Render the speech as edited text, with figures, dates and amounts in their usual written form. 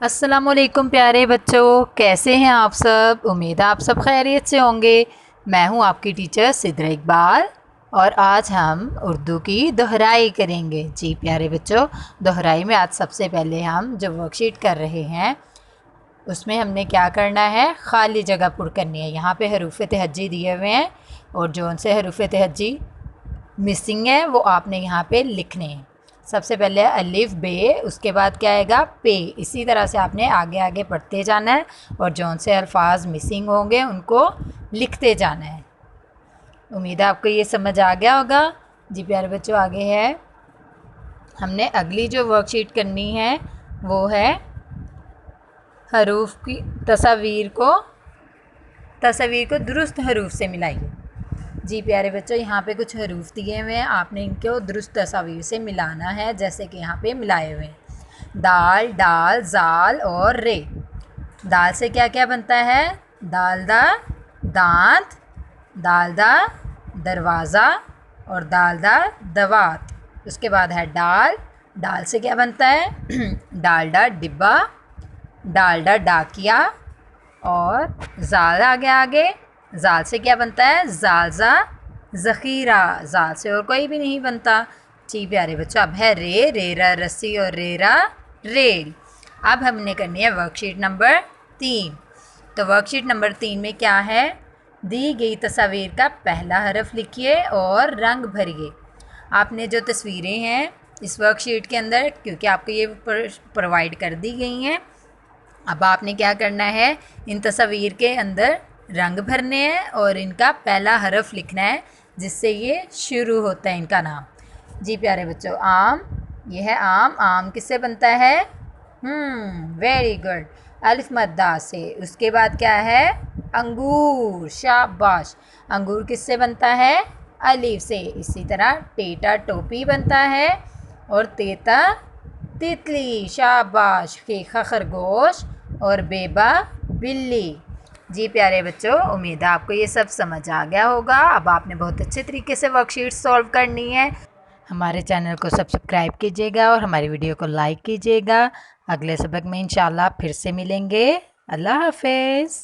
अस्सलामुअलैकुम प्यारे बच्चों, कैसे हैं आप सब। उम्मीद है आप सब खैरियत से होंगे। मैं हूं आपकी टीचर सिद्रा इकबाल और आज हम उर्दू की दोहराई करेंगे। जी प्यारे बच्चों, दोहराई में आज सबसे पहले हम जो वर्कशीट कर रहे हैं उसमें हमने क्या करना है, खाली जगह पुर करनी है। यहाँ पे हरूफ तहज्जी दिए हुए हैं और जो उनसे हरूफ तहज्जी मिसिंग है वो आपने यहाँ पे लिखने हैं। सबसे पहले अलिफ बे, उसके बाद क्या आएगा पे। इसी तरह से आपने आगे आगे पढ़ते जाना है और जौन से अल्फाज मिसिंग होंगे उनको लिखते जाना है। उम्मीद है आपको ये समझ आ गया होगा। जी प्यारे बच्चों, आगे है हमने अगली जो वर्कशीट करनी है वो है हरूफ की तस्वीर को दुरुस्त हरूफ से मिलाइए। जी प्यारे बच्चों, यहाँ पे कुछ हरूफ दिए हुए हैं, आपने इनको दुरुस्त तस्वीर से मिलाना है। जैसे कि यहाँ पे मिलाए हुए हैं दाल, डाल, जाल और रे। दाल से क्या क्या बनता है, दालदा, दांत, दालदा, दरवाज़ा और दालदा, दवात। उसके बाद है डाल। डाल से क्या बनता है डालडा, डिब्बा, डालडा, डाकिया। और जाल आगे जाल से क्या बनता है, जालजा, ज़ख़ीरा। जाल से और कोई भी नहीं बनता। जी प्यारे बच्चों, अब है रे, रेरा रस्सी और रेरा रेल। अब हमने करनी है वर्कशीट नंबर 3। तो वर्कशीट नंबर 3 में क्या है, दी गई तस्वीर का पहला हरफ लिखिए और रंग भरिए। आपने जो तस्वीरें हैं इस वर्कशीट के अंदर, क्योंकि आपको ये प्रोवाइड कर दी गई हैं, अब आपने क्या करना है, इन तस्वीर के अंदर रंग भरने हैं और इनका पहला हरफ लिखना है जिससे ये शुरू होता है इनका नाम। जी प्यारे बच्चों, आम, ये है आम। आम किससे बनता है, वेरी गुड, अलिफ मद्दा से। उसके बाद क्या है, अंगूर, शाबाश। अंगूर किससे बनता है, अलिफ से। इसी तरह टेटा टोपी बनता है और तेता तितली, शाबाश। खीखा खरगोश और बेबा बिल्ली। जी प्यारे बच्चों, उम्मीद है आपको ये सब समझ आ गया होगा। अब आपने बहुत अच्छे तरीके से वर्कशीट सॉल्व करनी है। हमारे चैनल को सब्सक्राइब कीजिएगा और हमारी वीडियो को लाइक कीजिएगा। अगले सबक में इंशाल्लाह फिर से मिलेंगे। अल्लाह हाफिज़।